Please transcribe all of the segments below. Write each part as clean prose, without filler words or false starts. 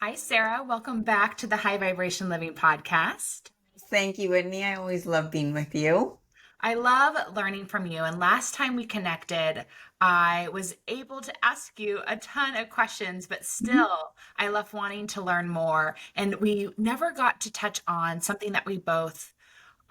Hi, Sarah. Welcome back to the High Vibration Living podcast. Thank you, Whitney. I always love being with you. I love learning from you. And last time we connected, I was able to ask you a ton of questions, but Mhm. still, I left wanting to learn more. And we never got to touch on something that we both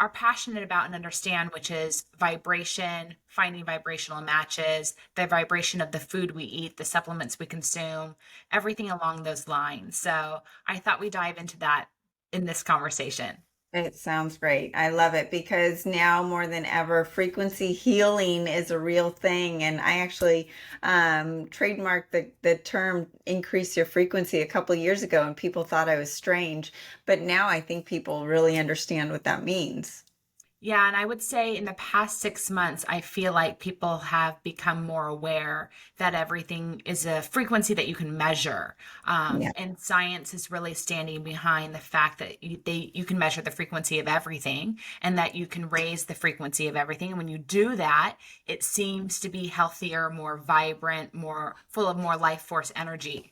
are passionate about and understand, which is vibration, finding vibrational matches, the vibration of the food we eat, the supplements we consume, everything along those lines. So I thought we'd dive into that in this conversation. It sounds great. I love it because now more than ever, frequency healing is a real thing. And I actually trademarked the term increase your frequency a couple years ago, and people thought I was strange. But now I think people really understand what that means. Yeah, and I would say in the past 6 months, I feel like people have become more aware that everything is a frequency that you can measure. Yeah. And science is really standing behind the fact that you can measure the frequency of everything and that you can raise the frequency of everything. And when you do that, it seems to be healthier, more vibrant, more full of more life force energy.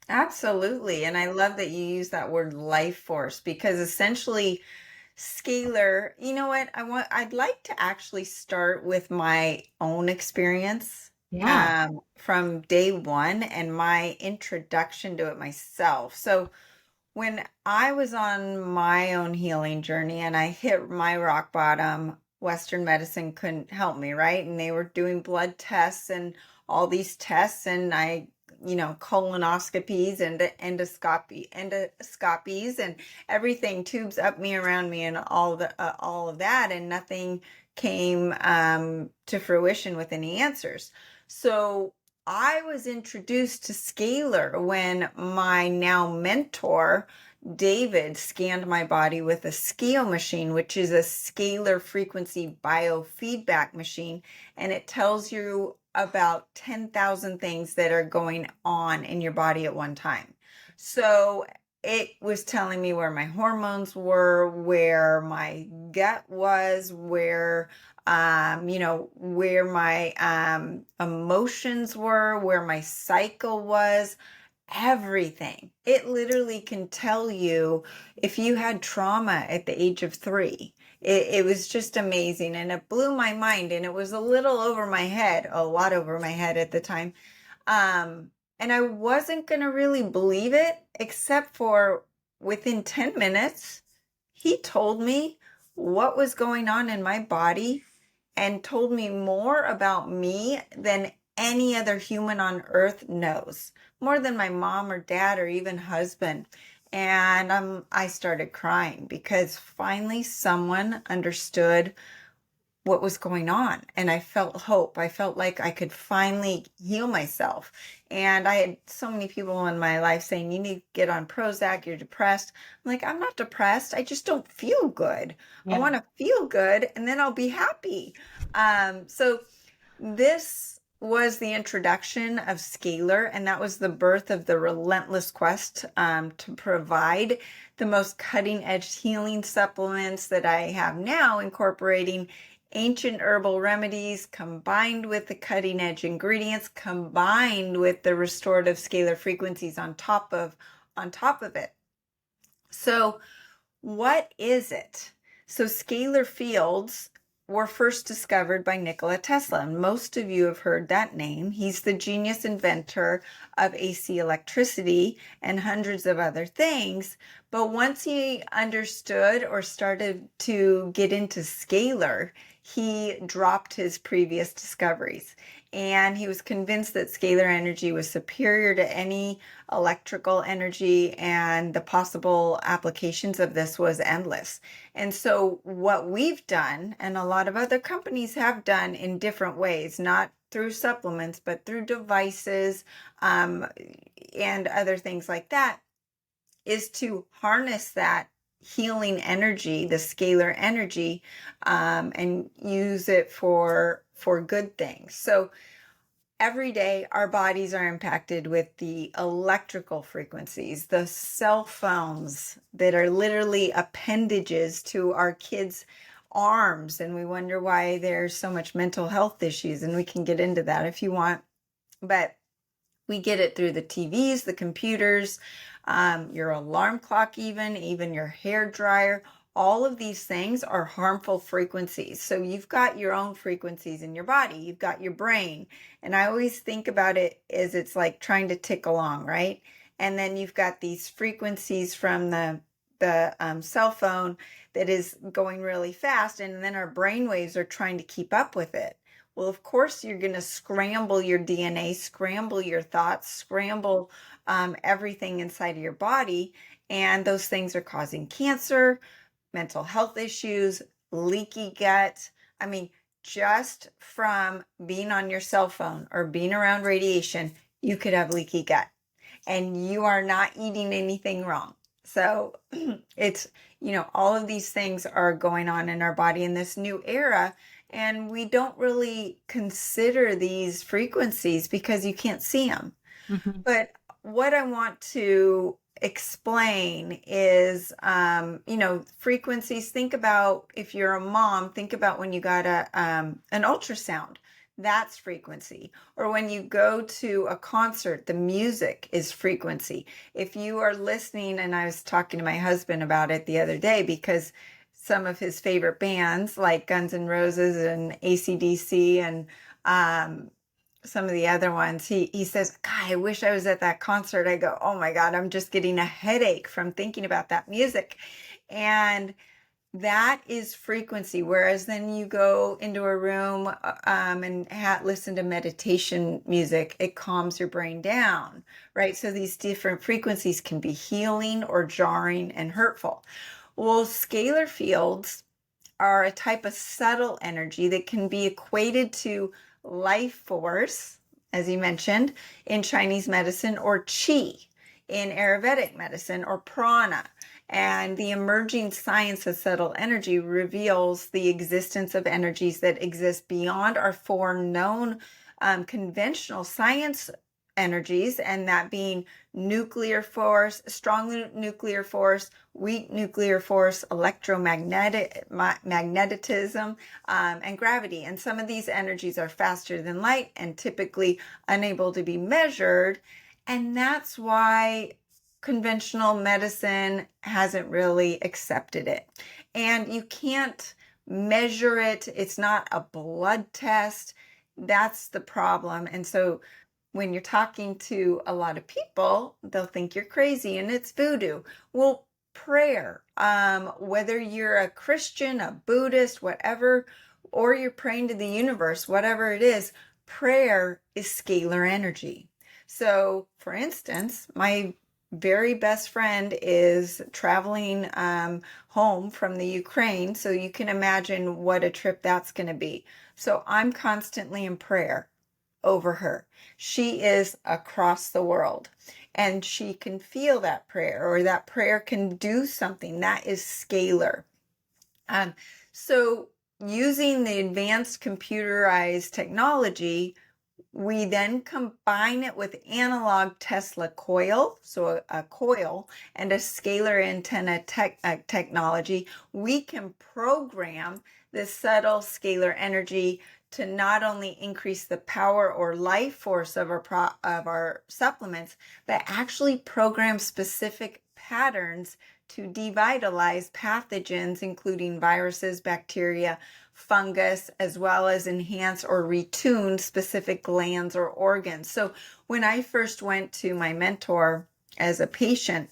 Absolutely. And I love that you use that word life force because essentially scalar, you know what? I'd like to actually start with my own experience Yeah. from day one and my introduction to it myself. So when I was on my own healing journey and I hit my rock bottom, Western medicine couldn't help me, right? And they were doing blood tests and all these tests, and colonoscopies and endoscopies and everything, tubes up me, around me, and all of that, and nothing came to fruition with any answers. So I was introduced to scalar when my now mentor, David, scanned my body with a scale machine, which is a scalar frequency biofeedback machine. And it tells you about 10,000 things that are going on in your body at one time. So it was telling me where my hormones were, where my gut was, where my emotions were, where my cycle was, everything. It literally can tell you if you had trauma at the age of 3. It was just amazing, and it blew my mind, and it was a little over my head, a lot over my head at the time. And I wasn't going to really believe it, except for within 10 minutes, he told me what was going on in my body and told me more about me than any other human on earth knows, more than my mom or dad or even husband. And I started crying because finally someone understood what was going on, and I felt hope. I felt like I could finally heal myself. And I had so many people in my life saying, you need to get on Prozac, you're depressed. I'm like, I'm not depressed, I just don't feel good. I Yeah. want to feel good and then I'll be happy. So this was the introduction of scalar, and that was the birth of the relentless quest to provide the most cutting edge healing supplements that I have now, incorporating ancient herbal remedies combined with the cutting edge ingredients, combined with the restorative scalar frequencies on top of it. So what is it? So scalar fields were first discovered by Nikola Tesla, and most of you have heard that name. He's the genius inventor of AC electricity and hundreds of other things. But once he understood or started to get into scalar, he dropped his previous discoveries. And he was convinced that scalar energy was superior to any electrical energy, and the possible applications of this was endless. And so what we've done, and a lot of other companies have done in different ways, not through supplements, but through devices, and other things like that, is to harness that healing energy, the scalar energy, and use it for good things. So every day our bodies are impacted with the electrical frequencies, the cell phones that are literally appendages to our kids' arms, and we wonder why there's so much mental health issues, and we can get into that if you want. But we get it through the TVs, the computers, your alarm clock, even your hair dryer. All of these things are harmful frequencies. So you've got your own frequencies in your body. You've got your brain. And I always think about it as it's like trying to tick along, right? And then you've got these frequencies from the cell phone that is going really fast, and then our brain waves are trying to keep up with it. Well, of course, you're going to scramble your DNA, scramble your thoughts, scramble everything inside of your body, and those things are causing cancer, mental health issues, leaky gut. I mean, just from being on your cell phone or being around radiation, you could have leaky gut, and you are not eating anything wrong. So it's, all of these things are going on in our body in this new era, and we don't really consider these frequencies because you can't see them. Mhm. But what I want to explain is, frequencies. Think about, if you're a mom, think about when you got an ultrasound. That's frequency. Or when you go to a concert, the music is frequency. If you are listening, and I was talking to my husband about it the other day, because some of his favorite bands like Guns N' Roses and AC/DC and some of the other ones, he says, God, I wish I was at that concert. I go, oh my God, I'm just getting a headache from thinking about that music. And that is frequency. Whereas then you go into a room and listen to meditation music, it calms your brain down, right? So these different frequencies can be healing or jarring and hurtful. Well, scalar fields are a type of subtle energy that can be equated to life force, as you mentioned, in Chinese medicine, or qi in Ayurvedic medicine, or prana. And the emerging science of subtle energy reveals the existence of energies that exist beyond our four known conventional science energies, and that being nuclear force, strong nuclear force, weak nuclear force, magnetism, and gravity. And some of these energies are faster than light and typically unable to be measured. And that's why conventional medicine hasn't really accepted it. And you can't measure it. It's not a blood test. That's the problem. And so when you're talking to a lot of people, they'll think you're crazy and it's voodoo. Well, prayer, whether you're a Christian, a Buddhist, whatever, or you're praying to the universe, whatever it is, prayer is scalar energy. So, for instance, my very best friend is traveling home from the Ukraine. So you can imagine what a trip that's going to be. So I'm constantly in prayer over her. She is across the world, and she can feel that prayer, or that prayer can do something. That is scalar. So using the advanced computerized technology, we then combine it with analog Tesla coil, so a coil, and a scalar antenna technology. We can program this subtle scalar energy to not only increase the power or life force of our supplements, but actually program specific patterns to devitalize pathogens, including viruses, bacteria, fungus, as well as enhance or retune specific glands or organs. So when I first went to my mentor as a patient,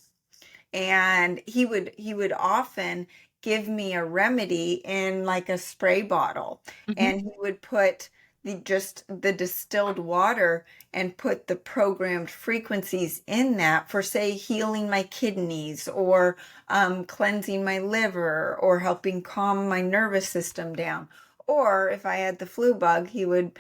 and he would often give me a remedy in like a spray bottle, Mhm. and he would put the distilled water and put the programmed frequencies in that for, say, healing my kidneys, or cleansing my liver, or helping calm my nervous system down. Or if I had the flu bug, he would,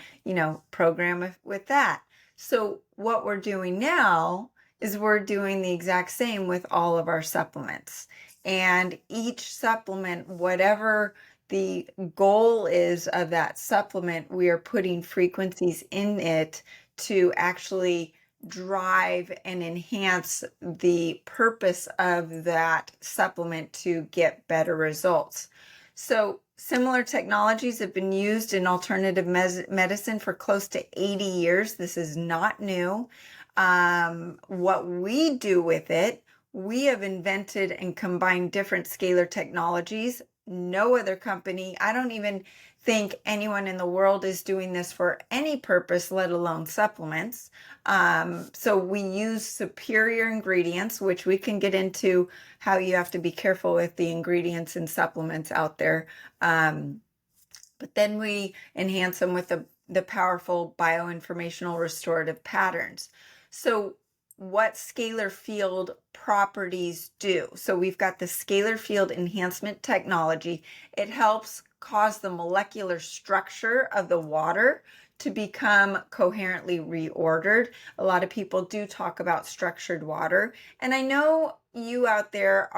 program with that. So what we're doing now is we're doing the exact same with all of our supplements. And each supplement, whatever the goal is of that supplement, we are putting frequencies in it to actually drive and enhance the purpose of that supplement to get better results. So similar technologies have been used in alternative medicine for close to 80 years. This is not new. What we do with it, we have invented and combined different scalar technologies. No other company, I don't even think anyone in the world is doing this for any purpose, let alone supplements. So we use superior ingredients, which we can get into how you have to be careful with the ingredients and supplements out there. But then we enhance them with the powerful bioinformational restorative patterns. So what scalar field properties do. So we've got the scalar field enhancement technology. It helps cause the molecular structure of the water to become coherently reordered. A lot of people do talk about structured water. And I know you out there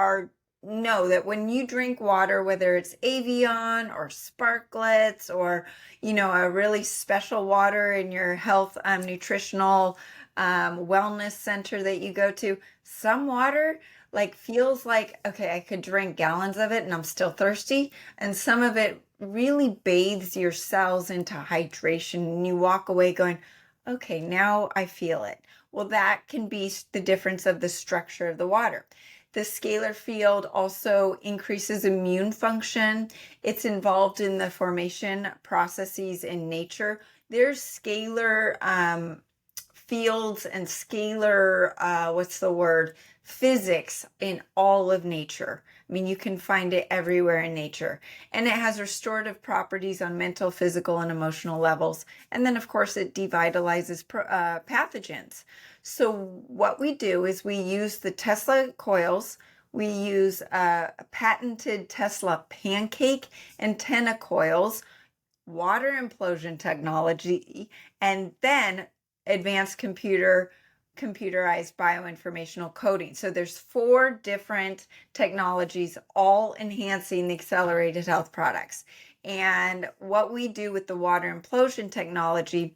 know that when you drink water, whether it's Avion or Sparklets or, a really special water in your health, nutritional, wellness center that you go to, some water feels like, okay, I could drink gallons of it and I'm still thirsty. And some of it really bathes your cells into hydration and you walk away going, okay, now I feel it. Well, that can be the difference of the structure of the water. The scalar field also increases immune function. It's involved in the formation processes in nature. There's scalar fields and scalar, physics in all of nature. I mean, you can find it everywhere in nature. And it has restorative properties on mental, physical, and emotional levels. And then, of course, it devitalizes pathogens. So what we do is we use the Tesla coils. We use patented Tesla pancake antenna coils, water implosion technology, and then advanced computerized bioinformational coding. So there's 4 different technologies all enhancing the accelerated health products. And what we do with the water implosion technology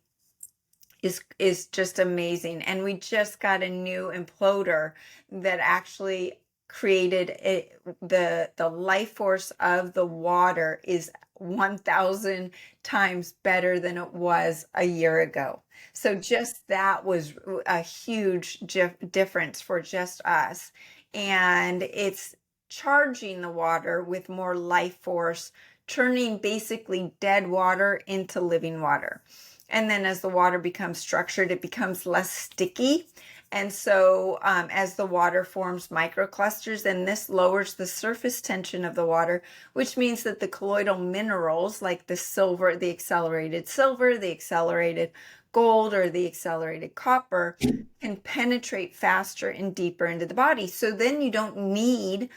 is just amazing. And we just got a new imploder that actually created the life force of the water is 1,000 times better than it was a year ago. So just that was a huge difference for just us. And it's charging the water with more life force, turning basically dead water into living water. And then as the water becomes structured, it becomes less sticky. And so as the water forms microclusters, and this lowers the surface tension of the water, which means that the colloidal minerals like the silver, the accelerated gold, or the accelerated copper can penetrate faster and deeper into the body. So then you don't need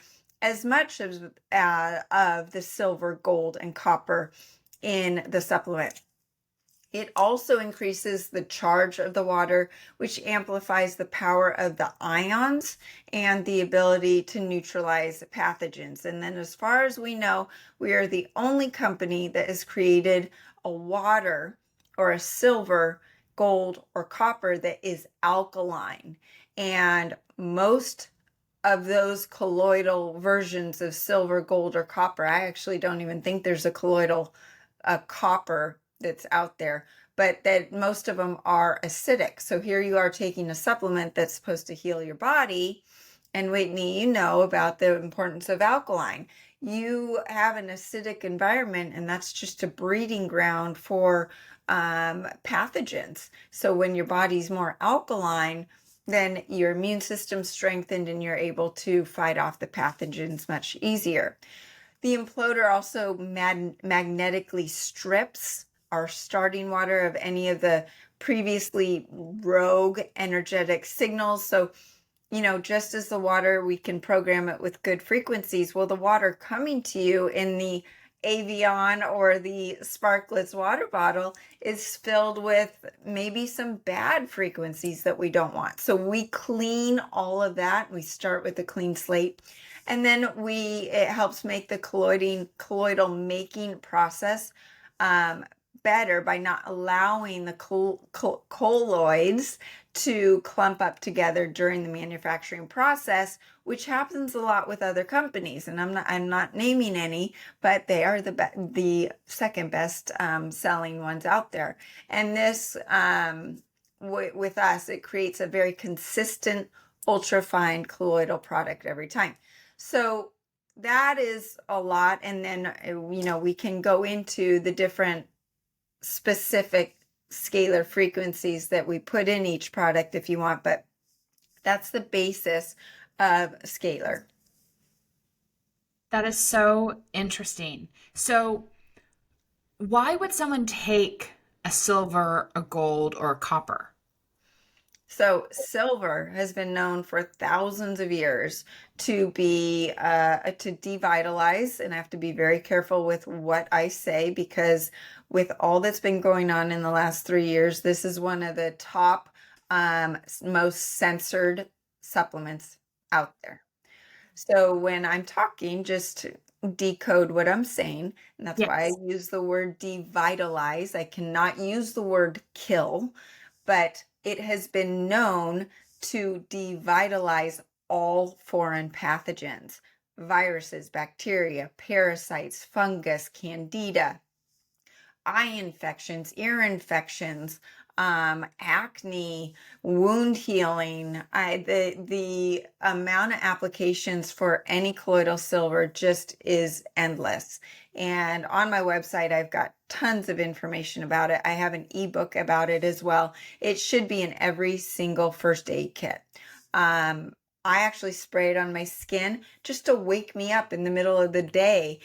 as much of the silver, gold, and copper in the supplement. It also increases the charge of the water, which amplifies the power of the ions and the ability to neutralize pathogens. And then as far as we know, we are the only company that has created a water or a silver, gold, or copper that is alkaline. And most of those colloidal versions of silver, gold, or copper, I actually don't even think there's a colloidal copper that's out there, but that most of them are acidic. So here you are taking a supplement that's supposed to heal your body. And Whitney, you know about the importance of alkaline. You have an acidic environment, and that's just a breeding ground for pathogens. So when your body's more alkaline, then your immune system's strengthened and you're able to fight off the pathogens much easier. The imploder also magnetically strips our starting water of any of the previously rogue energetic signals. So, just as the water, we can program it with good frequencies. Well, the water coming to you in the Avion or the Sparklets water bottle is filled with maybe some bad frequencies that we don't want. So we clean all of that. We start with a clean slate. And then it helps make the colloidal making process better by not allowing the colloids to clump up together during the manufacturing process, which happens a lot with other companies. And I'm not naming any, but they are the second best selling ones out there. And this with us, it creates a very consistent ultra fine colloidal product every time. So that is a lot. And then, we can go into the different specific scalar frequencies that we put in each product if you want, but that's the basis of scalar. That is so interesting. So, why would someone take a silver, a gold, or a copper? So silver has been known for thousands of years to be to devitalize, and I have to be very careful with what I say because with all that's been going on in the last 3 years, this is one of the top most censored supplements out there. So when I'm talking, just decode what I'm saying, and that's why I Yes. use the word devitalize. I cannot use the word kill, but it has been known to devitalize all foreign pathogens, viruses, bacteria, parasites, fungus, candida, eye infections, ear infections, acne, wound healing. The amount of applications for any colloidal silver just is endless. And on my website, I've got tons of information about it. I have an ebook about it as well. It should be in every single first aid kit. Um, I actually spray it on my skin just to wake me up in the middle of the day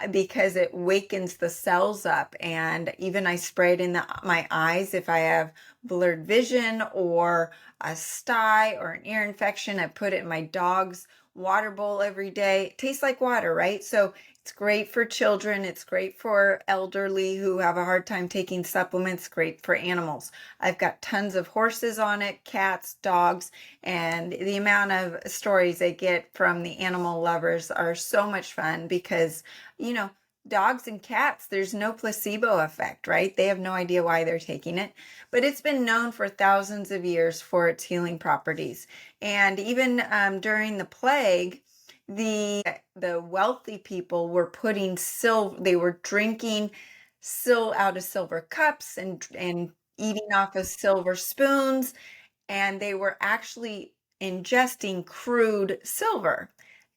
because it wakens the cells up. And even I spray it in my eyes if I have blurred vision or a sty or an ear infection. I put it in my dog's water bowl every day. It tastes like water, right? So it's great for children. It's great for elderly who have a hard time taking supplements. Great for animals. I've got tons of horses on it, cats, dogs, and the amount of stories I get from the animal lovers are so much fun because, you know, dogs and cats, there's no placebo effect, right? They have no idea why they're taking it, but it's been known for thousands of years for its healing properties. And even during the plague, the wealthy people were putting silver, they were drinking out of silver cups and eating off of silver spoons, and they were actually ingesting crude silver.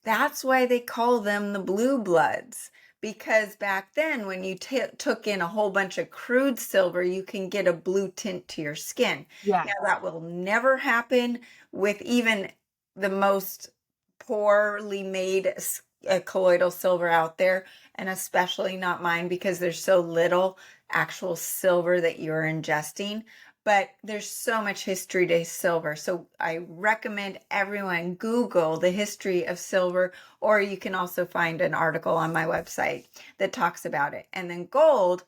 That's why they call them the blue bloods. Because back then, when you took in a whole bunch of crude silver, you can get a blue tint to your skin. Yes. Now, that will never happen with even the most poorly made colloidal silver out there, and especially not mine because there's so little actual silver that you're ingesting. But there's so much history to silver. So I recommend everyone Google the history of silver, or you can also find an article on my website that talks about it. And then gold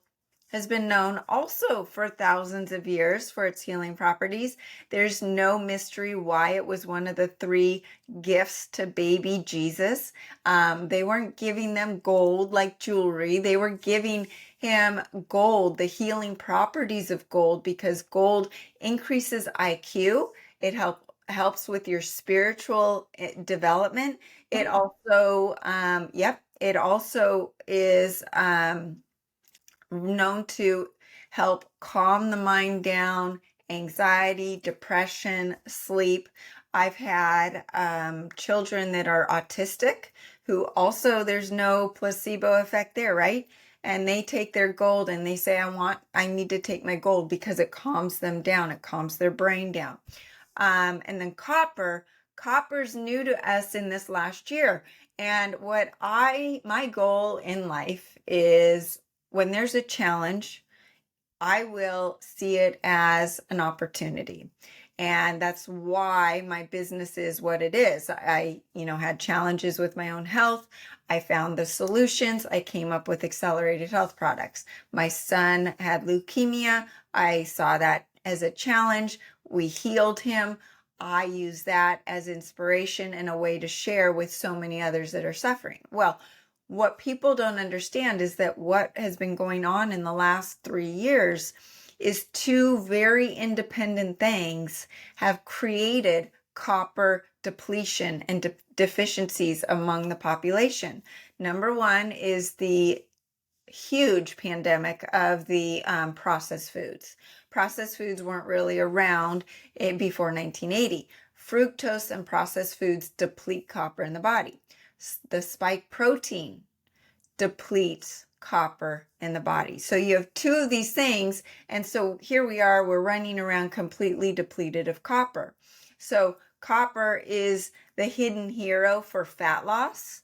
has been known also for thousands of years for its healing properties. There's no mystery why it was one of the 3 gifts to baby Jesus. They weren't giving them gold like jewelry. They were giving him gold, the healing properties of gold, because gold increases IQ. It helps with your spiritual development. It also, it also is known to help calm the mind down, anxiety, depression, sleep. I've had children that are autistic who also, there's no placebo effect there, right? And they take their gold and they say, I need to take my gold because it calms them down. It calms their brain down. And then copper's new to us in this last year. And my goal in life is when there's a challenge, I will see it as an opportunity. And that's why my business is what it is. I had challenges with my own health. I found the solutions. I came up with accelerated health products. My son had leukemia. I saw that as a challenge. We healed him. I use that as inspiration and a way to share with so many others that are suffering. Well, what people don't understand is that what has been going on in the last 3 years is 2 very independent things have created copper depletion and deficiencies among the population. Number one is the huge pandemic of the processed foods. Processed foods weren't really around before 1980. Fructose and processed foods deplete copper in the body. The spike protein depletes copper in the body. So you have two of these things. And so here we are, we're running around completely depleted of copper. So copper is the hidden hero for fat loss.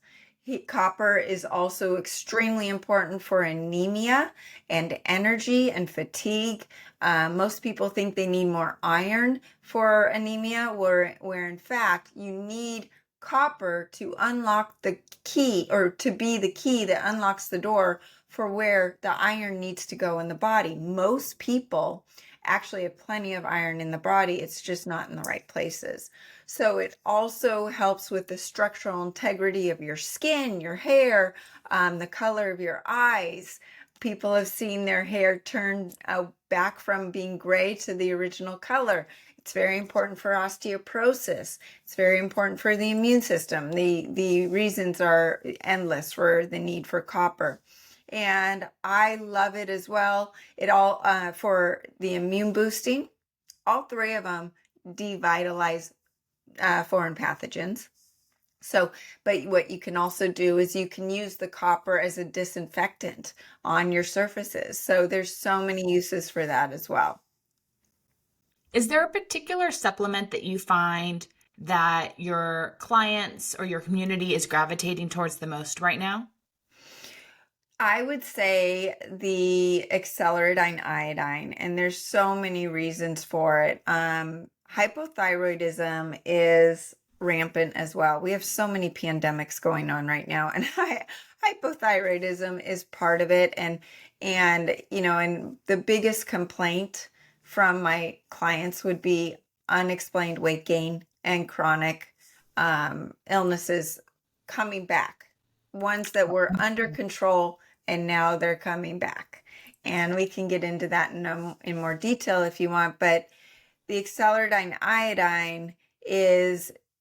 Copper is also extremely important for anemia and energy and fatigue. Most people think they need more iron for anemia, where in fact you need copper to unlock the key, or to be the key that unlocks the door for where the iron needs to go in the body. Most people actually have plenty of iron in the body, it's just not in the right places. So it also helps with the structural integrity of your skin, your hair, the color of your eyes. People have seen their hair turn back from being gray to the original color. It's very important for osteoporosis. It's very important for the immune system. The reasons are endless for the need for copper. And I love it as well. It all for the immune boosting. All three of them devitalize foreign pathogens. So, but what you can also do is you can use the copper as a disinfectant on your surfaces. So there's so many uses for that as well. Is there a particular supplement that you find that your clients or your community is gravitating towards the most right now? I would say the acceleradine iodine, and there's so many reasons for it. Hypothyroidism is rampant as well. We have so many pandemics going on right now, and hypothyroidism is part of it. And and the biggest complaint from my clients would be unexplained weight gain and chronic illnesses coming back, ones that were under control and now they're coming back. And we can get into that in more detail if you want, but the acceleradine iodine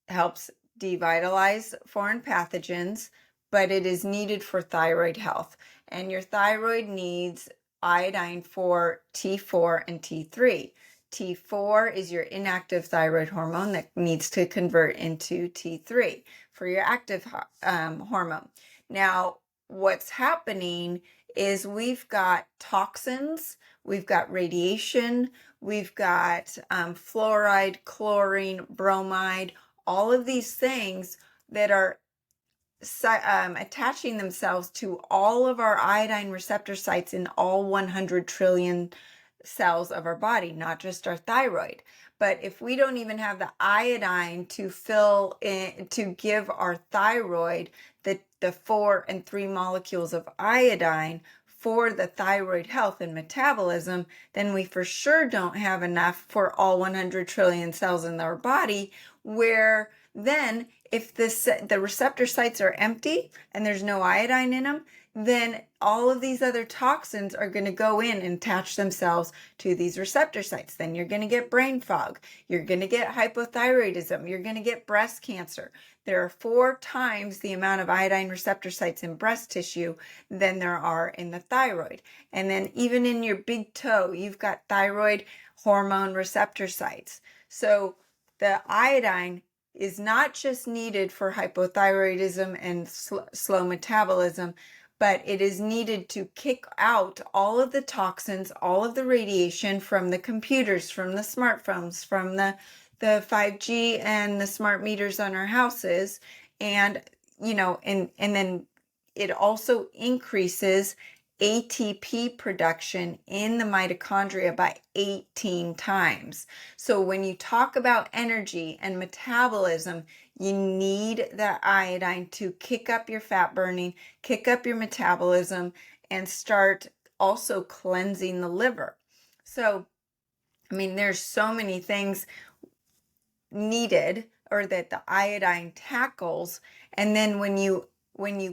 helps devitalize foreign pathogens, but it is needed for thyroid health. And your thyroid needs iodine for T4 and T3. T4 is your inactive thyroid hormone that needs to convert into T3 for your active hormone. Now, what's happening is we've got toxins, we've got radiation, we've got fluoride, chlorine, bromide, all of these things that are attaching themselves to all of our iodine receptor sites in all 100 trillion cells of our body, not just our thyroid. But if we don't even have the iodine to fill in, to give our thyroid the 4 and 3 molecules of iodine for the thyroid health and metabolism, then we for sure don't have enough for all 100 trillion cells in our body, where then if the receptor sites are empty and there's no iodine in them, then all of these other toxins are going to go in and attach themselves to these receptor sites. Then you're going to get brain fog. You're going to get hypothyroidism. You're going to get breast cancer. There are 4 times the amount of iodine receptor sites in breast tissue than there are in the thyroid. And then even in your big toe, you've got thyroid hormone receptor sites. So the iodine is not just needed for hypothyroidism and slow metabolism, but it is needed to kick out all of the toxins, all of the radiation from the computers, from the smartphones, from the 5G and the smart meters on our houses. And, and then it also increases ATP production in the mitochondria by 18 times. So when you talk about energy and metabolism, you need that iodine to kick up your fat burning, kick up your metabolism, and start also cleansing the liver. So, there's so many things needed, or that the iodine tackles. And then when you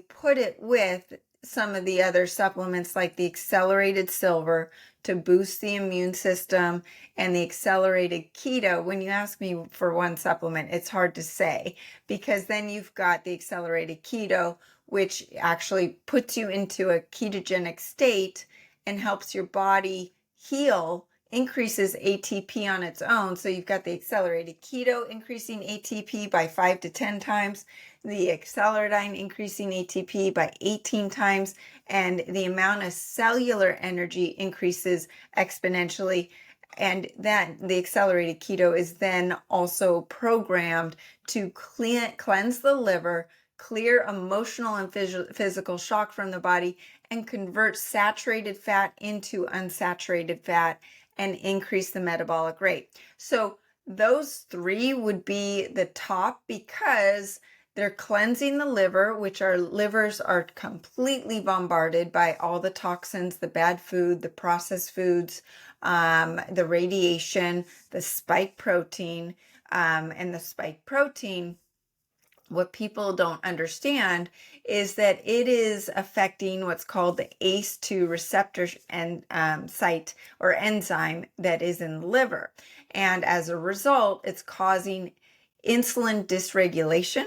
put it with some of the other supplements like the accelerated silver to boost the immune system and the accelerated keto, when you ask me for one supplement, it's hard to say, because then you've got the accelerated keto, which actually puts you into a ketogenic state and helps your body heal increases ATP on its own. So you've got the accelerated keto increasing ATP by 5 to 10 times, the acceleradine increasing ATP by 18 times, and the amount of cellular energy increases exponentially. And that the accelerated keto is then also programmed to cleanse the liver, clear emotional and physical shock from the body, and convert saturated fat into unsaturated fat and increase the metabolic rate. So those three would be the top because they're cleansing the liver, which our livers are completely bombarded by all the toxins, the bad food, the processed foods, the radiation, the spike protein, and the spike protein. What people don't understand is that it is affecting what's called the ACE2 receptor and site or enzyme that is in the liver. And as a result, it's causing insulin dysregulation.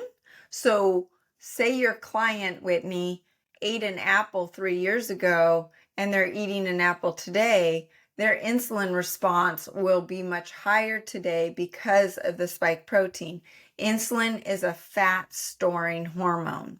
So say your client, Whitney, ate an apple 3 years ago and they're eating an apple today, their insulin response will be much higher today because of the spike protein. Insulin is a fat storing hormone.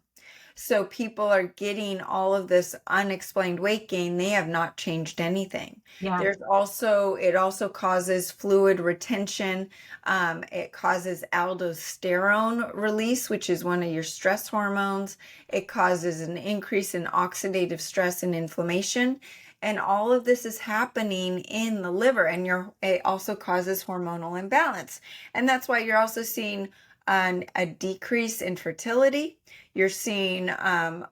So people are getting all of this unexplained weight gain. They have not changed anything. Yeah. It also causes fluid retention. It causes aldosterone release, which is one of your stress hormones. It causes an increase in oxidative stress and inflammation. And all of this is happening in the liver, and it also causes hormonal imbalance. And that's why you're also seeing a decrease in fertility. You're seeing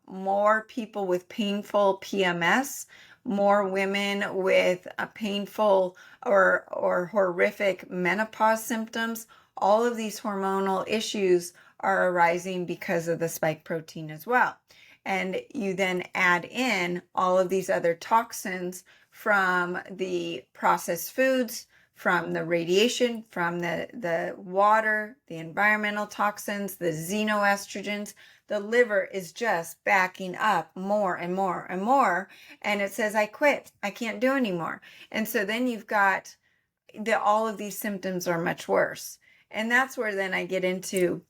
more people with painful PMS, more women with a painful or horrific menopause symptoms. All of these hormonal issues are arising because of the spike protein as well. And you then add in all of these other toxins from the processed foods, from the radiation, from the water, the environmental toxins, the xenoestrogens. The liver is just backing up more and more and more. And it says, I quit. I can't do anymore. And so then you've got all of these symptoms are much worse. And that's where then I get into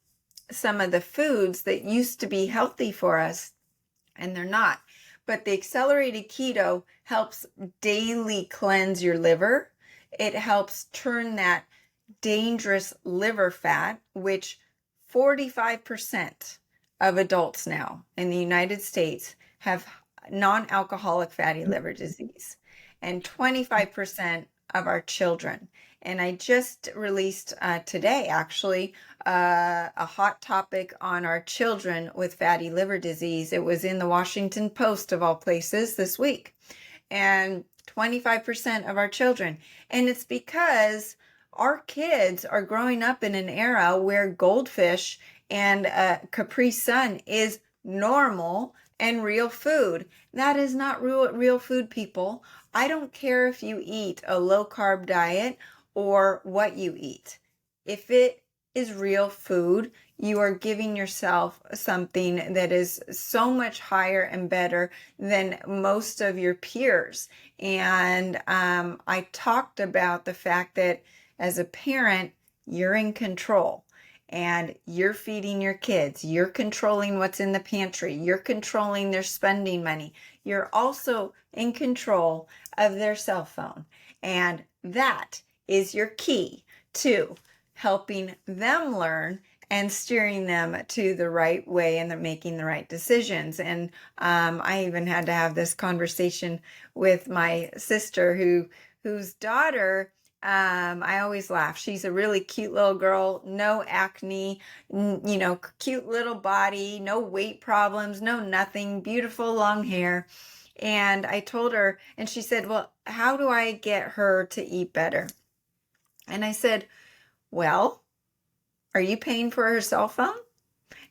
some of the foods that used to be healthy for us, and they're not. But the accelerated keto helps daily cleanse your liver. It helps turn that dangerous liver fat, which 45% of adults now in the United States have non-alcoholic fatty liver disease, and 25% of our children. And I just released today, actually, a hot topic on our children with fatty liver disease. It was in the Washington Post, of all places, this week. And 25% of our children. And it's because our kids are growing up in an era where goldfish and Capri Sun is normal and real food. That is not real food, people. I don't care if you eat a low carb diet or what you eat. If it is real food, you are giving yourself something that is so much higher and better than most of your peers. And I talked about the fact that as a parent, you're in control and you're feeding your kids. You're controlling what's in the pantry. You're controlling their spending money. You're also in control of their cell phone. And that is your key to helping them learn and steering them to the right way and they're making the right decisions. And I even had to have this conversation with my sister whose daughter, I always laugh. She's a really cute little girl, no acne, cute little body, no weight problems, no nothing, beautiful long hair. And I told her, and she said, well, how do I get her to eat better? And I said, well, are you paying for her cell phone?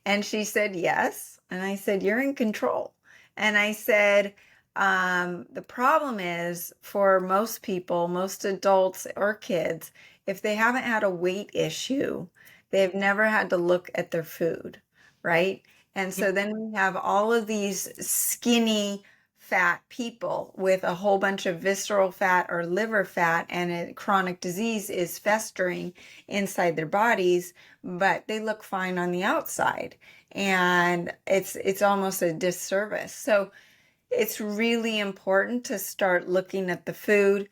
And she said, yes. And I said, you're in control. And I said, the problem is for most people, most adults or kids, if they haven't had a weight issue, they've never had to look at their food, right? And so then we have all of these skinny, fat people with a whole bunch of visceral fat or liver fat, and a chronic disease is festering inside their bodies, but they look fine on the outside. And it's almost a disservice. So it's really important to start looking at the food.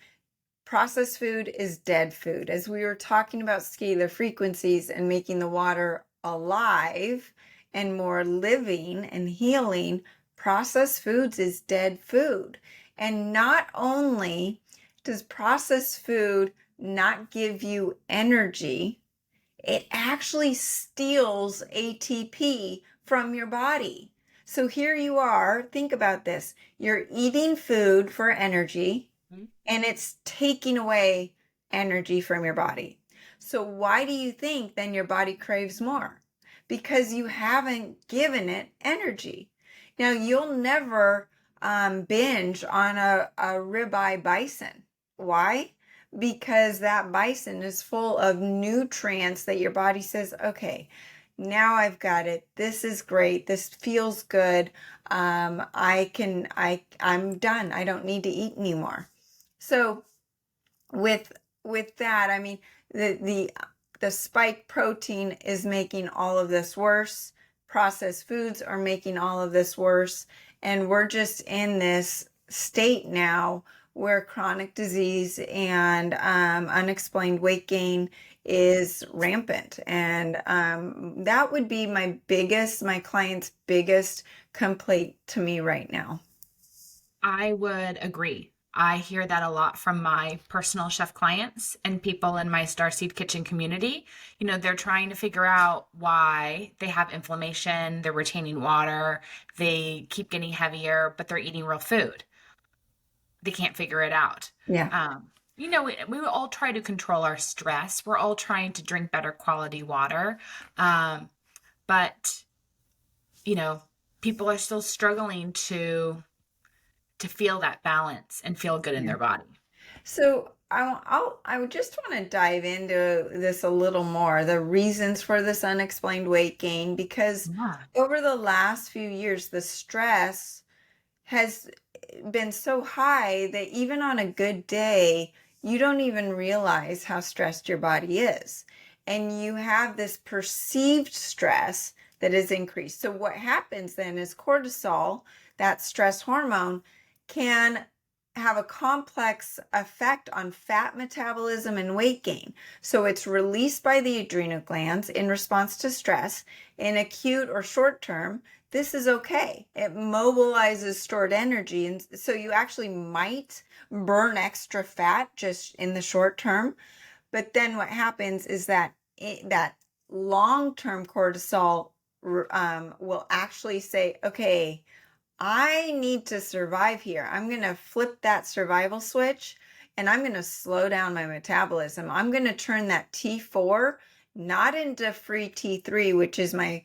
Processed food is dead food. As we were talking about scalar frequencies and making the water alive and more living and healing, processed foods is dead food. And not only does processed food not give you energy, it actually steals ATP from your body. So here you are, think about this. You're eating food for energy, and it's taking away energy from your body. So why do you think then your body craves more? Because you haven't given it energy. Now, you'll never binge on a ribeye bison. Why? Because that bison is full of nutrients that your body says, okay, now I've got it. This is great. This feels good. I'm done. I don't need to eat anymore. So with that, I mean, the spike protein is making all of this worse. Processed foods are making all of this worse. And we're just in this state now where chronic disease and unexplained weight gain is rampant. And that would be my client's biggest complaint to me right now. I would agree. I hear that a lot from my personal chef clients and people in my Starseed Kitchen community. They're trying to figure out why they have inflammation, they're retaining water, they keep getting heavier, but they're eating real food. They can't figure it out. Yeah. We all try to control our stress. We're all trying to drink better quality water. But, people are still struggling to feel that balance and feel good in their body. So I would just want to dive into this a little more, the reasons for this unexplained weight gain, because Yeah. over the last few years, the stress has been so high that even on a good day, you don't even realize how stressed your body is. And you have this perceived stress that is increased. So what happens then is cortisol, that stress hormone, can have a complex effect on fat metabolism and weight gain. So it's released by the adrenal glands in response to stress. In acute or short term, this is okay. It mobilizes stored energy. And so you actually might burn extra fat just in the short term. But then what happens is that that long-term cortisol will actually say, okay, I need to survive here. I'm going to flip that survival switch, and I'm going to slow down my metabolism. I'm going to turn that T4 not into free T3, which is my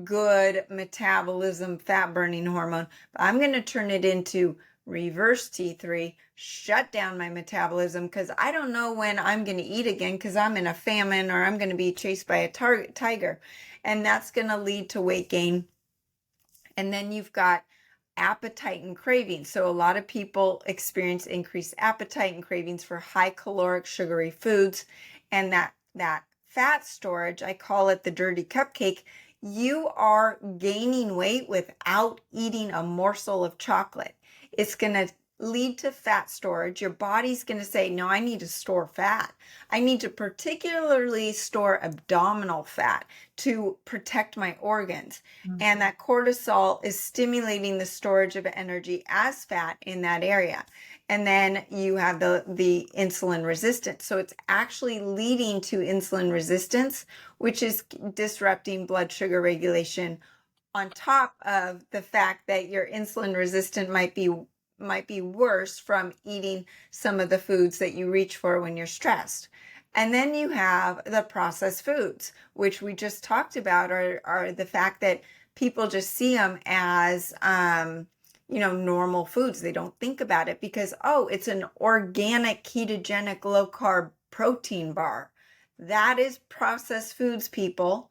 good metabolism fat burning hormone, but I'm going to turn it into reverse T3, shut down my metabolism, because I don't know when I'm going to eat again because I'm in a famine or I'm going to be chased by a tiger. And that's going to lead to weight gain. And then you've got appetite and cravings. So a lot of people experience increased appetite and cravings for high caloric sugary foods. And that fat storage, I call it the dirty cupcake. You are gaining weight without eating a morsel of chocolate. It's going to lead to fat storage. Your body's going to say, no, I need to store fat. I need to particularly store abdominal fat to protect my organs. Mm-hmm. And that cortisol is stimulating the storage of energy as fat in that area. And then you have the insulin resistance. So it's actually leading to insulin resistance, which is disrupting blood sugar regulation, on top of the fact that your insulin resistant might be worse from eating some of the foods that you reach for when you're stressed. And then you have the processed foods, which we just talked about, are the fact that people just see them as normal foods. They don't think about it because, it's an organic ketogenic low carb protein bar. That is processed foods, people.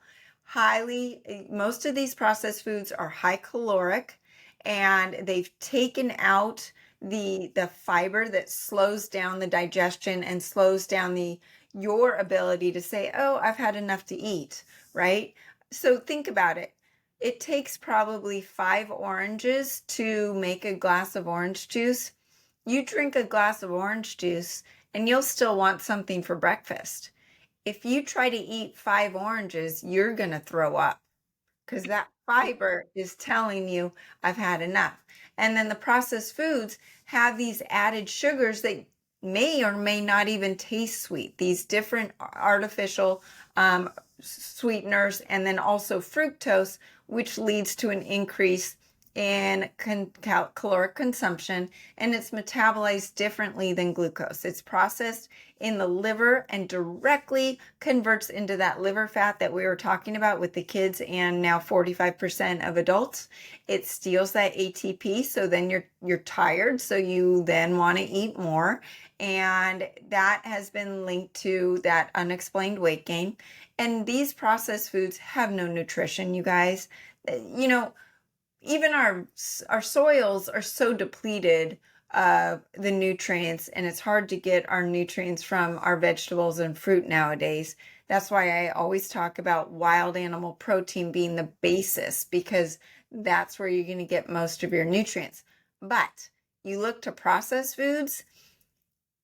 Most of these processed foods are high caloric, and they've taken out the fiber that slows down the digestion and slows down your ability to say, oh, I've had enough to eat, right? So think about it. It takes probably 5 oranges to make a glass of orange juice. You drink a glass of orange juice and you'll still want something for breakfast. If you try to eat 5 oranges, you're going to throw up because that fiber is telling you I've had enough. And then the processed foods have these added sugars that may or may not even taste sweet, these different artificial sweeteners, and then also fructose, which leads to an increase in caloric consumption, and it's metabolized differently than glucose. It's processed in the liver and directly converts into that liver fat that we were talking about with the kids and now 45% of adults. It steals that ATP, so then you're tired, so you then want to eat more, and that has been linked to that unexplained weight gain. And these processed foods have no nutrition, you guys. You know, even our soils are so depleted of the nutrients, and it's hard to get our nutrients from our vegetables and fruit nowadays. That's why I always talk about wild animal protein being the basis, because that's where you're going to get most of your nutrients. But you look to processed foods,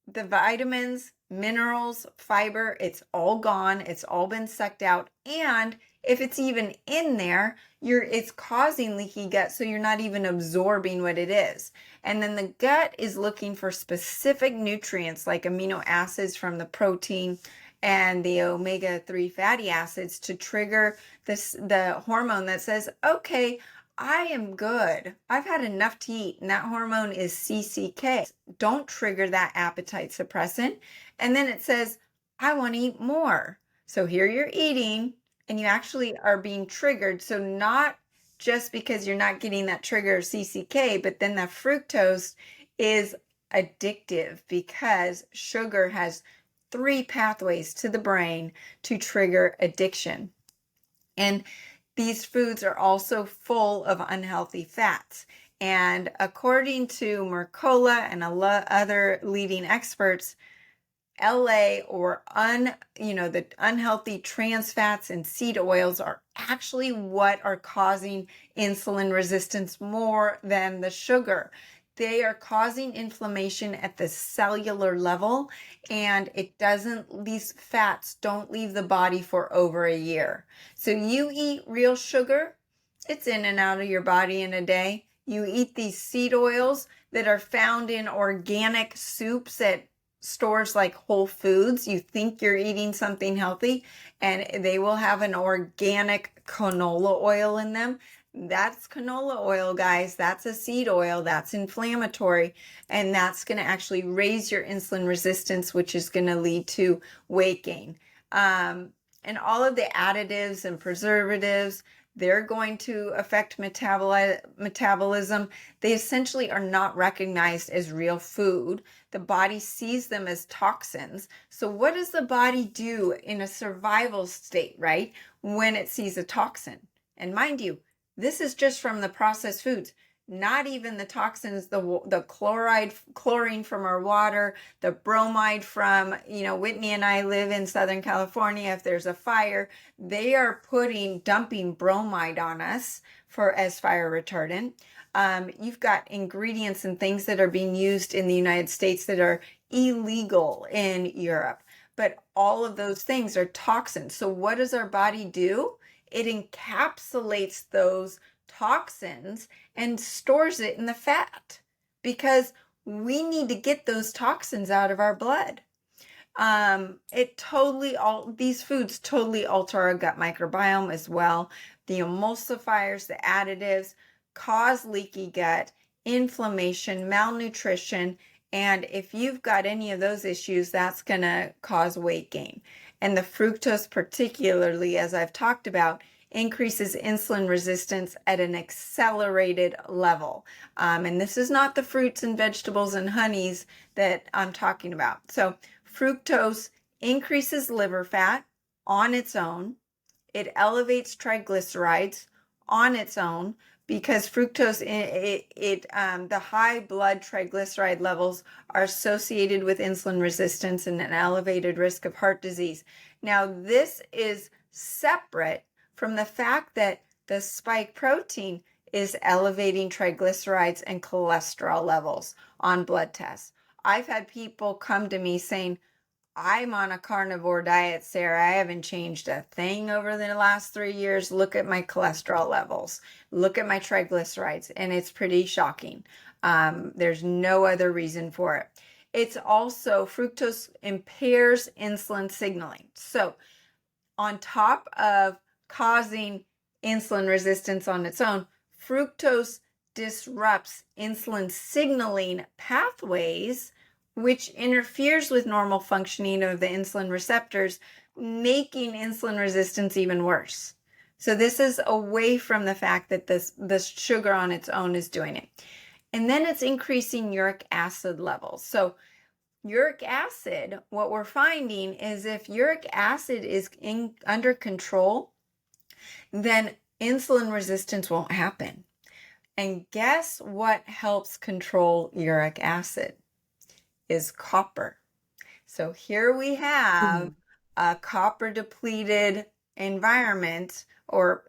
the vitamins, minerals, fiber, it's all gone. It's all been sucked out. And if it's even in there, it's causing leaky gut, so you're not even absorbing what it is. And then the gut is looking for specific nutrients like amino acids from the protein and the omega-3 fatty acids to trigger the hormone that says, okay, I am good. I've had enough to eat. And that hormone is CCK. Don't trigger that appetite suppressant. And then it says, I want to eat more. So here you're eating and you actually are being triggered. So not just because you're not getting that trigger of CCK, but then the fructose is addictive because sugar has 3 pathways to the brain to trigger addiction. And these foods are also full of unhealthy fats. And according to Mercola and other leading experts, LA or the unhealthy trans fats and seed oils are actually what are causing insulin resistance more than the sugar. They are causing inflammation at the cellular level, and these fats don't leave the body for over a year. So you eat real sugar, it's in and out of your body in a day. You eat these seed oils that are found in organic soups at stores like Whole Foods. You think you're eating something healthy, and they will have an organic canola oil in them. That's canola oil, guys. That's a seed oil. That's inflammatory. And that's going to actually raise your insulin resistance, which is going to lead to weight gain. And all of the additives and preservatives, they're going to affect metabolism. They essentially are not recognized as real food. The body sees them as toxins. So what does the body do in a survival state, right, when it sees a toxin? And mind you, this is just from the processed foods, not even the toxins, the chlorine from our water, the bromide from, Whitney and I live in Southern California. If there's a fire, they are dumping bromide on us as fire retardant. You've got ingredients and things that are being used in the United States that are illegal in Europe. But all of those things are toxins. So what does our body do? It encapsulates those toxins and stores it in the fat because we need to get those toxins out of our blood. These foods totally alter our gut microbiome as well. The emulsifiers, the additives cause leaky gut, inflammation, malnutrition, and if you've got any of those issues, that's going to cause weight gain. And the fructose particularly, as I've talked about, increases insulin resistance at an accelerated level. And this is not the fruits and vegetables and honeys that I'm talking about. So fructose increases liver fat on its own. It elevates triglycerides on its own, because fructose, the high blood triglyceride levels are associated with insulin resistance and an elevated risk of heart disease. Now, this is separate from the fact that the spike protein is elevating triglycerides and cholesterol levels on blood tests. I've had people come to me saying, I'm on a carnivore diet, Sarah. I haven't changed a thing over the last 3 years. Look at my cholesterol levels. Look at my triglycerides. And it's pretty shocking. There's no other reason for it. It's also, fructose impairs insulin signaling. So on top of causing insulin resistance on its own, fructose disrupts insulin signaling pathways, which interferes with normal functioning of the insulin receptors, making insulin resistance even worse. So this is away from the fact that this sugar on its own is doing it. And then it's increasing uric acid levels. So uric acid, what we're finding is if uric acid is under control, then insulin resistance won't happen. And guess what helps control uric acid? Is copper. So here we have a copper depleted environment or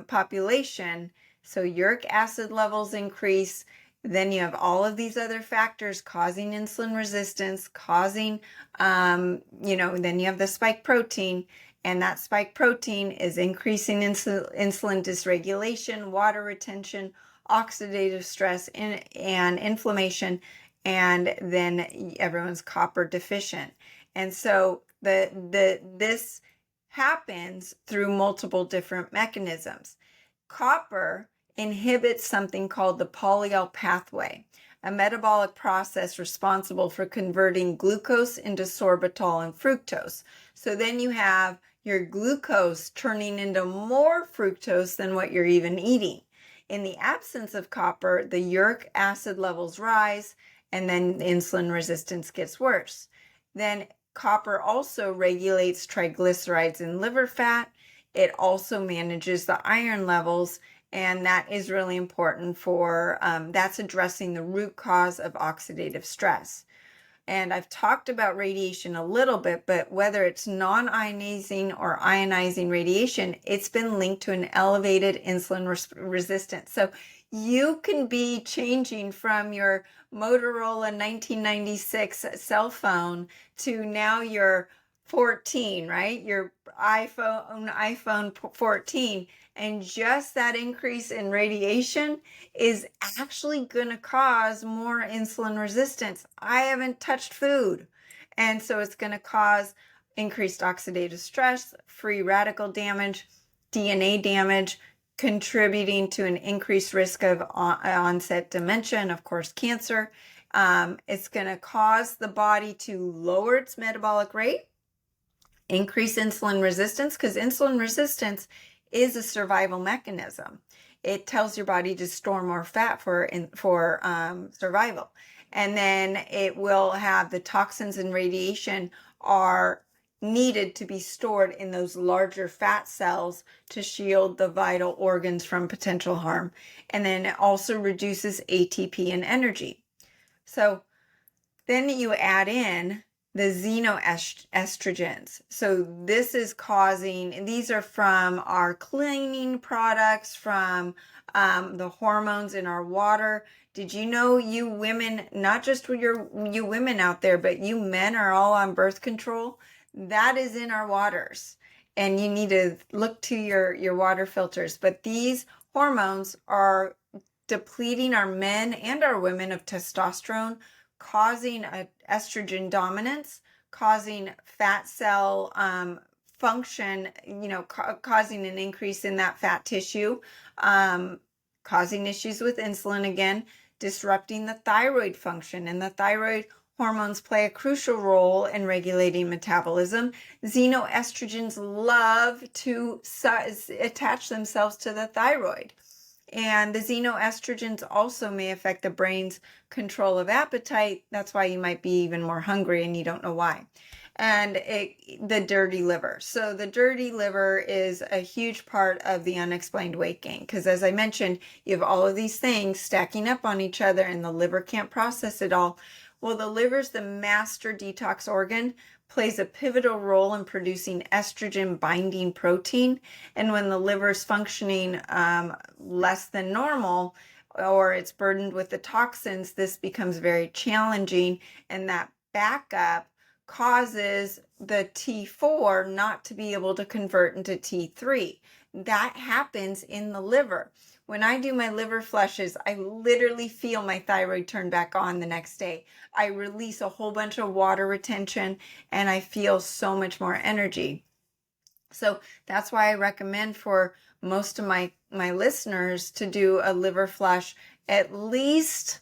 population. So uric acid levels increase. Then you have all of these other factors causing insulin resistance, causing, then you have the spike protein, and that spike protein is increasing insulin dysregulation, water retention, oxidative stress, and inflammation, and then everyone's copper deficient. And so this happens through multiple different mechanisms. Copper inhibits something called the polyol pathway, a metabolic process responsible for converting glucose into sorbitol and fructose. So then you have your glucose turning into more fructose than what you're even eating. In the absence of copper, the uric acid levels rise, and then insulin resistance gets worse. Then copper also regulates triglycerides and liver fat. It also manages the iron levels, and that is really important for, that's addressing the root cause of oxidative stress. And I've talked about radiation a little bit, but whether it's non-ionizing or ionizing radiation, it's been linked to an elevated insulin resistance. So you can be changing from your Motorola 1996 cell phone to now your 14, right? Your iPhone 14. And just that increase in radiation is actually going to cause more insulin resistance. I haven't touched food. And so it's going to cause increased oxidative stress, free radical damage, DNA damage, contributing to an increased risk of onset dementia and, of course, cancer. It's going to cause the body to lower its metabolic rate, increase insulin resistance, because insulin resistance is a survival mechanism. It tells your body to store more fat for survival. And then it will have the toxins and radiation are needed to be stored in those larger fat cells to shield the vital organs from potential harm. And then it also reduces ATP and energy. So then you add in the xenoestrogens. So this is causing, these are from our cleaning products, from the hormones in our water. Did you know you women, not just you women out there, but you men are all on birth control? That is in our waters. And you need to look to your water filters. But these hormones are depleting our men and our women of testosterone, causing a estrogen dominance, causing fat cell function, causing an increase in that fat tissue, causing issues with insulin again, disrupting the thyroid function. And the thyroid hormones play a crucial role in regulating metabolism. Xenoestrogens love to attach themselves to the thyroid. And the xenoestrogens also may affect the brain's control of appetite. That's why you might be even more hungry and you don't know why. and the dirty liver. So the dirty liver is a huge part of the unexplained weight gain, because as I mentioned, you have all of these things stacking up on each other and the liver can't process it all. Well, the liver's the master detox organ, plays a pivotal role in producing estrogen binding protein. And when the liver is functioning less than normal, or it's burdened with the toxins, this becomes very challenging, and that backup causes the T4 not to be able to convert into T3. That happens in the liver. When I do my liver flushes, I literally feel my thyroid turn back on the next day. I release a whole bunch of water retention and I feel so much more energy. So that's why I recommend for most of my listeners to do a liver flush at least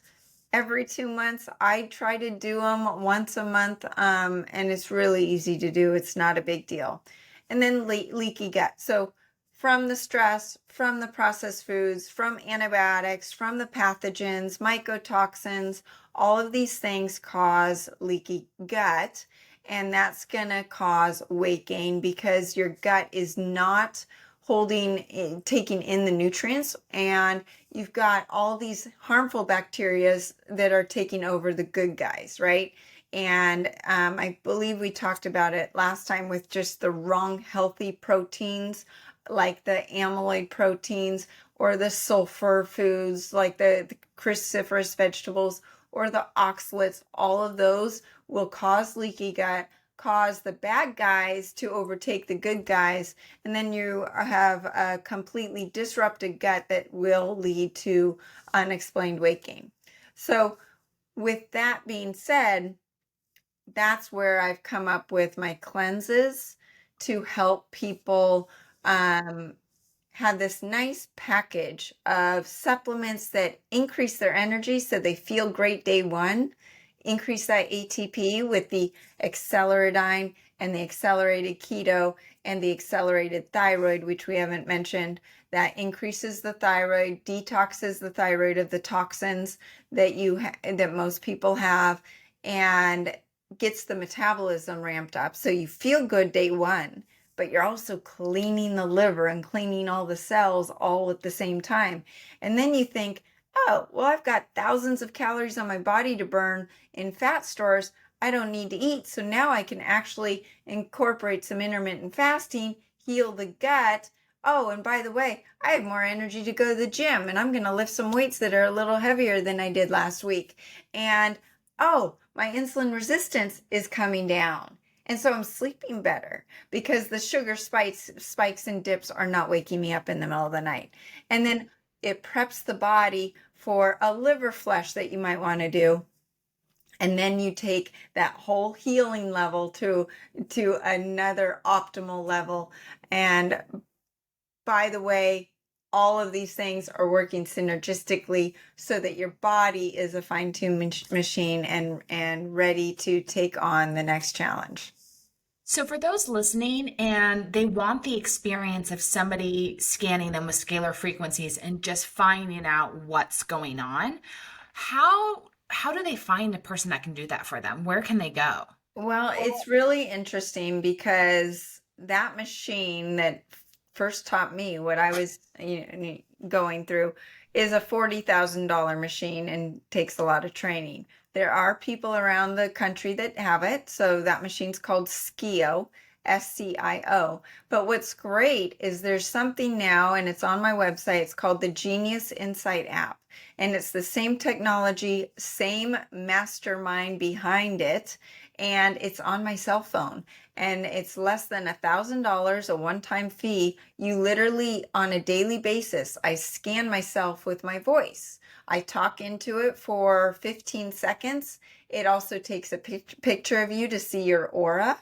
every 2 months. I try to do them once a month, and it's really easy to do. It's not a big deal. And then leaky gut. So from the stress, from the processed foods, from antibiotics, from the pathogens, mycotoxins, all of these things cause leaky gut. And that's going to cause weight gain because your gut is not taking in the nutrients, and you've got all these harmful bacteria that are taking over the good guys, right? And I believe we talked about it last time with just the wrong healthy proteins, like the amyloid proteins or the sulfur foods, like the cruciferous vegetables or the oxalates. All of those will cause leaky gut, cause the bad guys to overtake the good guys, and then you have a completely disrupted gut that will lead to unexplained weight gain. So with that being said, that's where I've come up with my cleanses to help people have this nice package of supplements that increase their energy so they feel great day one, increase that ATP with the acceleridine and the accelerated keto and the accelerated thyroid, which we haven't mentioned, that increases the thyroid, detoxes the thyroid of the toxins that that most people have, and gets the metabolism ramped up so you feel good day one, but you're also cleaning the liver and cleaning all the cells all at the same time. And then you think, oh, well, I've got thousands of calories on my body to burn in fat stores. I don't need to eat. So now I can actually incorporate some intermittent fasting, heal the gut. Oh, and by the way, I have more energy to go to the gym, and I'm going to lift some weights that are a little heavier than I did last week. And oh, my insulin resistance is coming down. And so I'm sleeping better because the sugar spikes and dips are not waking me up in the middle of the night. And then it preps the body for a liver flush that you might want to do. And then you take that whole healing level to another optimal level. And by the way, all of these things are working synergistically so that your body is a fine-tuned machine and ready to take on the next challenge. So, for those listening and they want the experience of somebody scanning them with scalar frequencies and just finding out what's going on, how do they find a person that can do that for them? Where can they go? Well, it's really interesting because that machine that first taught me what I was going through is a $40,000 machine and takes a lot of training. There are people around the country that have it. So that machine's called SCIO, SCIO. But what's great is there's something now, and it's on my website. It's called the Genius Insight app. And it's the same technology, same mastermind behind it. And it's on my cell phone. And it's less than $1,000, a one-time fee. You literally, on a daily basis, I scan myself with my voice. I talk into it for 15 seconds. It also takes a picture of you to see your aura,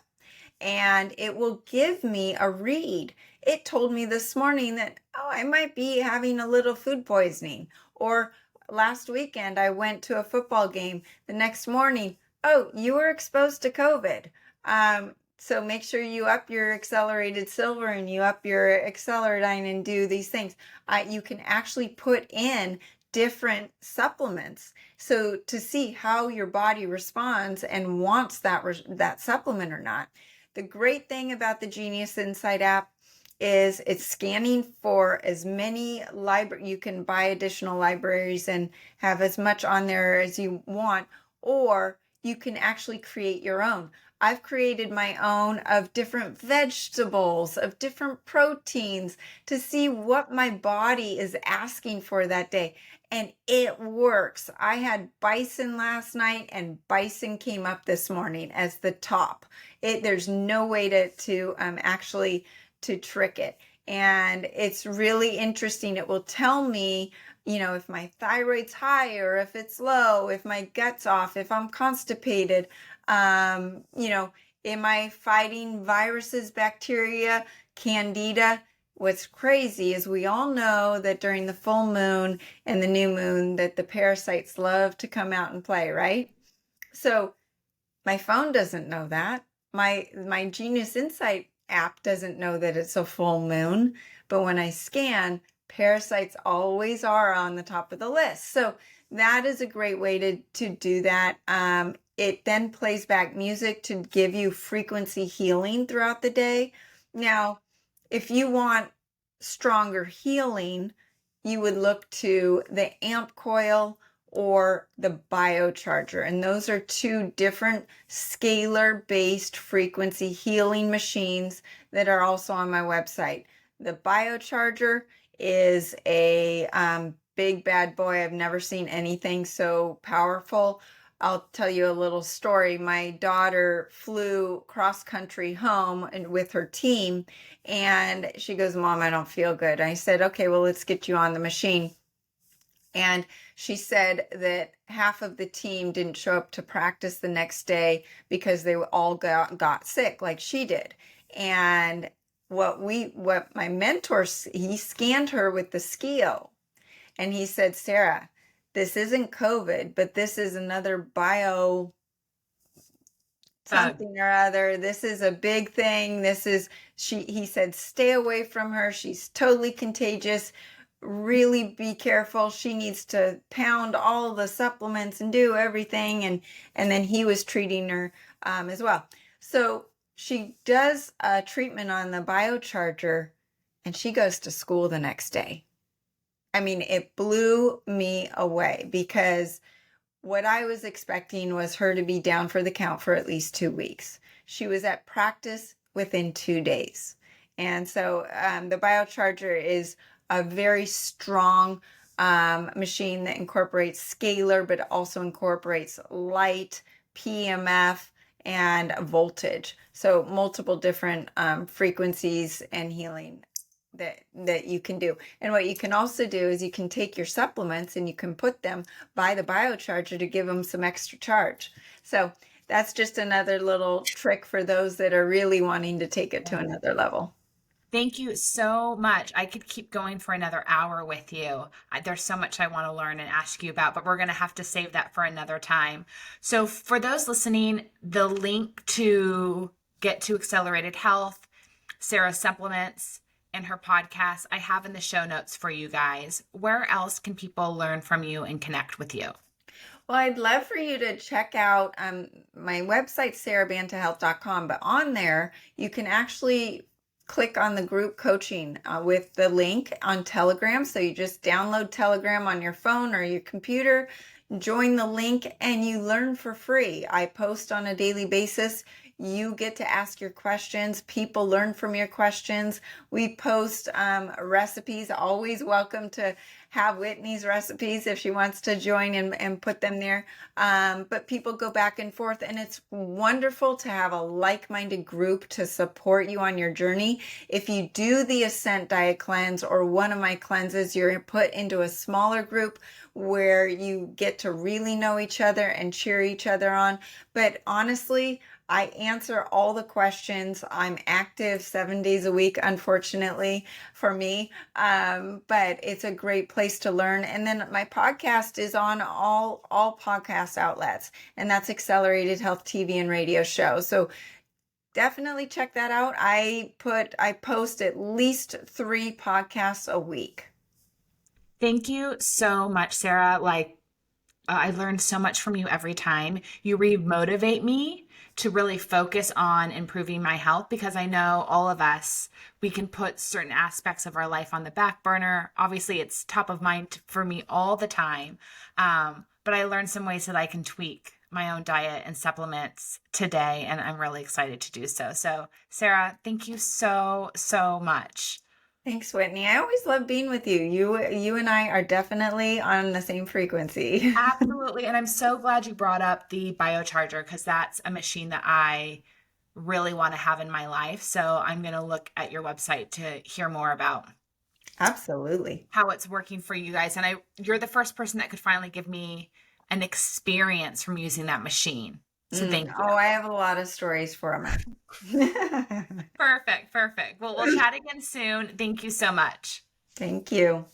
and it will give me a read. It told me this morning that, oh, I might be having a little food poisoning. Or last weekend, I went to a football game. The next morning, oh, you were exposed to COVID. So make sure you up your accelerated silver and you up your acceleridine and do these things. You can actually put in different supplements. So to see how your body responds and wants that supplement or not. The great thing about the Genius Insight app is it's scanning for as many you can buy additional libraries and have as much on there as you want, or you can actually create your own. I've created my own of different vegetables, of different proteins to see what my body is asking for that day. And it works. I had bison last night and bison came up this morning as the top. There's no way to actually to trick it. And it's really interesting. It will tell me, if my thyroid's high or if it's low, if my gut's off, if I'm constipated, am I fighting viruses, bacteria, candida? What's crazy is we all know that during the full moon and the new moon that the parasites love to come out and play, right? So my phone doesn't know that. My Genius Insight app doesn't know that it's a full moon, but when I scan, parasites always are on the top of the list. So that is a great way to do that. It then plays back music to give you frequency healing throughout the day. Now, if you want stronger healing, you would look to the amp coil or the biocharger. And those are two different scalar-based frequency healing machines that are also on my website. The biocharger is a big bad boy. I've never seen anything so powerful. I'll tell you a little story. My daughter flew cross country home and with her team, and she goes, "Mom, I don't feel good." I said, "Okay, well, let's get you on the machine." And she said that half of the team didn't show up to practice the next day because they all got sick like she did. And what my mentor, he scanned her with the SCIO, and he said, "Sarah, this isn't COVID, but this is another bio something or other. This is a big thing. He said, stay away from her. She's totally contagious. Really be careful. She needs to pound all the supplements and do everything." And then he was treating her as well. So she does a treatment on the biocharger and she goes to school the next day. I mean, it blew me away because what I was expecting was her to be down for the count for at least 2 weeks. She was at practice within 2 days. And so the biocharger is a very strong machine that incorporates scalar, but also incorporates light, PMF, and voltage. So multiple different frequencies and healing that you can do. And what you can also do is you can take your supplements and you can put them by the biocharger to give them some extra charge. So that's just another little trick for those that are really wanting to take it to another level. Thank you so much. I could keep going for another hour with you. There's so much I want to learn and ask you about, but we're going to have to save that for another time. So for those listening, the link to get to Accelerated Health, Sarah's supplements, and her podcast, I have in the show notes for you guys. Where else can people learn from you and connect with you? Well, I'd love for you to check out my website, sarabantahealth.com, but on there, you can actually click on the group coaching with the link on Telegram. So you just download Telegram on your phone or your computer, join the link, and you learn for free. I post on a daily basis. You get to ask your questions. People learn from your questions. We post recipes. Always welcome to have Whitney's recipes if she wants to join and put them there. But people go back and forth, and it's wonderful to have a like-minded group to support you on your journey. If you do the Ascent Diet Cleanse or one of my cleanses, you're put into a smaller group where you get to really know each other and cheer each other on. But honestly, I answer all the questions. I'm active 7 days a week, unfortunately for me, but it's a great place to learn. And then my podcast is on all podcast outlets, and that's Accelerated Health TV and radio show. So definitely check that out. I post at least 3 podcasts a week. Thank you so much, Sarah. I learned so much from you every time. You re-motivate me to really focus on improving my health because I know all of us, we can put certain aspects of our life on the back burner. Obviously, it's top of mind for me all the time. But I learned some ways that I can tweak my own diet and supplements today, and I'm really excited to do so. So, Sarah, thank you so, so much. Thanks, Whitney. I always love being with you. You and I are definitely on the same frequency. Absolutely. And I'm so glad you brought up the biocharger because that's a machine that I really want to have in my life. So I'm going to look at your website to hear more about Absolutely. how it's working for you guys. And you're the first person that could finally give me an experience from using that machine. So thank you. Oh, I have a lot of stories for them. Perfect. Perfect. Well, we'll chat again soon. Thank you so much. Thank you.